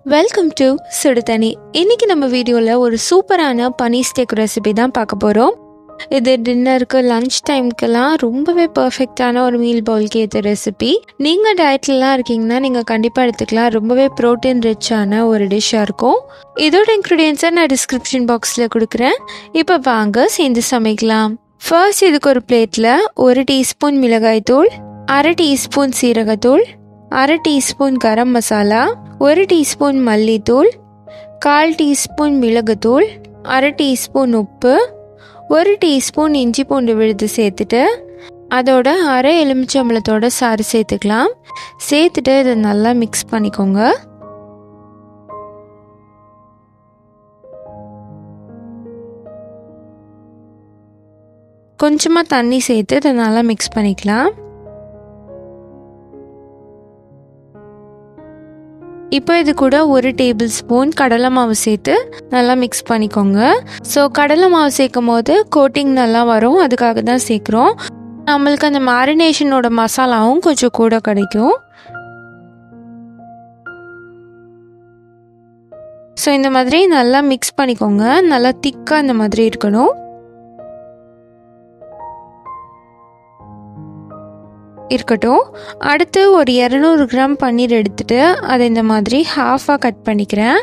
Welcome to சுடுதண்ணி. இன்னைக்கு நம்ம வீடியோவில் ஒரு சூப்பரான பனீர் ஸ்டேக் ரெசிபி தான் பார்க்க போகிறோம். இது டின்னருக்கு, லன்ச் டைமுக்கெல்லாம் ரொம்பவே பர்ஃபெக்டான ஒரு மீல் பவுலுக்கு ஏற்ற ரெசிபி. நீங்கள் டயட்லலாம் இருக்கீங்கன்னா நீங்கள் கண்டிப்பாக எடுத்துக்கலாம். ரொம்பவே ப்ரோட்டீன் ரிச்சான ஒரு டிஷ்ஷாக இருக்கும். இதோட இன்க்ரீடியன்ஸை நான் டிஸ்கிரிப்ஷன் பாக்ஸில் கொடுக்குறேன். இப்போ வாங்க சேர்ந்து சமைக்கலாம். ஃபர்ஸ்ட் இதுக்கு ஒரு பிளேட்டில் 1 டீஸ்பூன் மிளகாய்த்தூள், 1/2 டீஸ்பூன் சீரகத்தூள், 1/2 டீஸ்பூன் கரம் மசாலா, 1 டீஸ்பூன் மல்லித்தூள், 1/4 டீஸ்பூன் மிளகுத்தூள், 1/2 டீஸ்பூன் உப்பு, 1 டீஸ்பூன் இஞ்சி பூண்டு விழுது சேர்த்துட்டு அதோட 1/2 எலுமிச்சம்பழத்தோட சாறு சேர்த்துக்கலாம். சேர்த்துட்டு இதை நல்லா மிக்ஸ் பண்ணிக்கோங்க. கொஞ்சமாக தண்ணி சேர்த்து இதை நல்லா மிக்ஸ் பண்ணிக்கலாம். இப்போ இது கூட 1 டேபிள் ஸ்பூன் கடலை மாவு சேர்த்து நல்லா மிக்ஸ் பண்ணிக்கோங்க. ஸோ கடலை மாவு சேர்க்கும் போது கோட்டிங் நல்லா வரும், அதுக்காக தான் சேர்க்குறோம். நம்மளுக்கு அந்த மேரினேஷனோட மசாலாவும் கொஞ்சம் கூட கிடைக்கும். ஸோ இந்த மாதிரி நல்லா மிக்ஸ் பண்ணிக்கோங்க. நல்லா திக்காக இந்த மாதிரி இருக்கணும். இருக்கட்டும். அடுத்து ஒரு 200 கிராம் பன்னீர் எடுத்துட்டு அதை இந்த மாதிரி ஹாஃபாக கட் பண்ணிக்கிறேன்.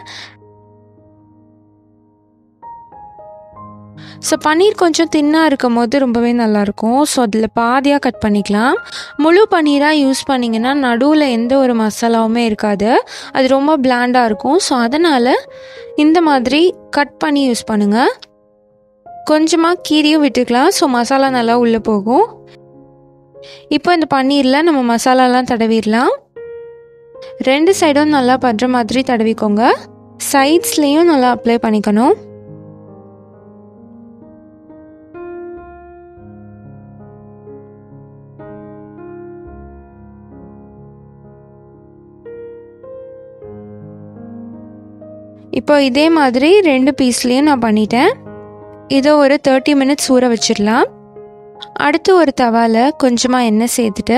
ஸோ பன்னீர் கொஞ்சம் தின்னாக இருக்கும் போது ரொம்பவே நல்லாயிருக்கும். ஸோ அதில் பாதியாக கட் பண்ணிக்கலாம். முழு பன்னீராக யூஸ் பண்ணிங்கன்னா நடுவில் எந்த ஒரு மசாலாவுமே இருக்காது, அது ரொம்ப பிளாண்டாக இருக்கும். ஸோ அதனால் இந்த மாதிரி கட் பண்ணி யூஸ் பண்ணுங்கள். கொஞ்சமாக கீரியும் விட்டுக்கலாம், ஸோ மசாலா நல்லா உள்ளே போகும். இப்போ இந்த பன்னீரில் நம்ம மசாலாலாம் தடவிடலாம். 2 சைடும் நல்லா படுற மாதிரி தடவிக்கோங்க. சைட்ஸ்லேயும் நல்லா அப்ளை பண்ணிக்கணும். இப்போ இதே மாதிரி 2 பீஸ்லேயும் நான் பண்ணிட்டேன். இதை ஒரு 30 மினிட்ஸ் ஊற வச்சிடலாம். அடுத்து ஒரு தவாவில் கொஞ்சமாக எண்ணெய் சேர்த்துட்டு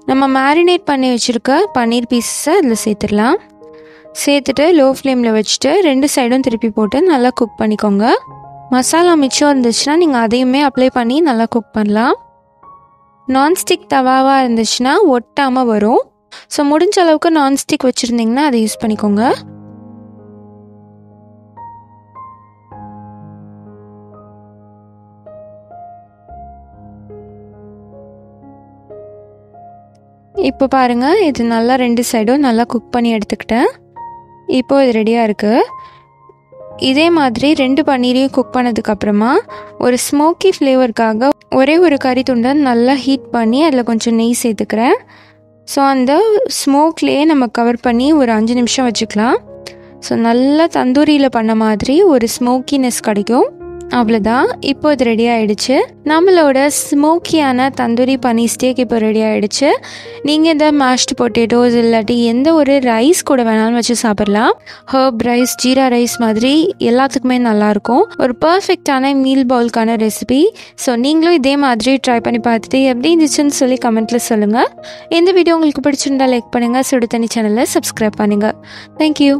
நம்ம மேரினேட் பண்ணி வச்சுருக்க பன்னீர் பீஸஸை அதில் சேர்த்துடலாம். சேர்த்துட்டு லோ ஃப்ளேமில் வச்சுட்டு 2 சைடும் திருப்பி போட்டு நல்லா குக் பண்ணிக்கோங்க. மசாலா மிச்சம் இருந்துச்சுன்னா நீங்கள் அதையுமே அப்ளை பண்ணி நல்லா குக் பண்ணலாம். நான்ஸ்டிக் தவாவாக இருந்துச்சுன்னா ஒட்டாமல் வரும். ஸோ முடிஞ்ச அளவுக்கு நான்ஸ்டிக் வச்சுருந்திங்கன்னா அதை யூஸ் பண்ணிக்கோங்க. இப்போ பாருங்கள், இது நல்லா 2 சைடும் நல்லா குக் பண்ணி எடுத்துக்கிட்டேன். இப்போது இது ரெடியாக இருக்குது. இதே மாதிரி 2 பன்னீரையும் குக் பண்ணதுக்கப்புறமா ஒரு ஸ்மோக்கி ஃப்ளேவருக்காக ஒரே ஒரு கறி துண்டை நல்லா ஹீட் பண்ணி அதில் கொஞ்சம் நெய் சேர்த்துக்கிறேன். ஸோ அந்த ஸ்மோக்லேயே நம்ம கவர் பண்ணி ஒரு 5 நிமிஷம் வச்சுக்கலாம். ஸோ நல்லா தந்தூரியில் பண்ண மாதிரி ஒரு ஸ்மோக்கினஸ் கிடைக்கும். அவ்வளோதான், இப்போ இது ரெடி ஆகிடுச்சு. நம்மளோட ஸ்மோக்கியான தந்தூரி பன்னீர் ஸ்டேக் இப்போ ரெடி ஆகிடுச்சு. நீங்கள் இந்த மேஷ்டு பொட்டேட்டோஸ் இல்லாட்டி எந்த ஒரு ரைஸ் கூட வேணாலும் வச்சு சாப்பிட்லாம். ஹர்ப் ரைஸ், ஜீரா ரைஸ் மாதிரி எல்லாத்துக்குமே நல்லாயிருக்கும். ஒரு பர்ஃபெக்டான மீல் பவுலுக்கான ரெசிபி. ஸோ நீங்களும் இதே மாதிரி ட்ரை பண்ணி பார்த்துட்டு எப்படி இருந்துச்சுன்னு சொல்லி கமெண்ட்டில் சொல்லுங்கள். இந்த வீடியோ உங்களுக்கு பிடிச்சிருந்தா லைக் பண்ணுங்கள். சுடுதண்ணி சேனலை சப்ஸ்கிரைப் பண்ணுங்கள். தேங்க்யூ.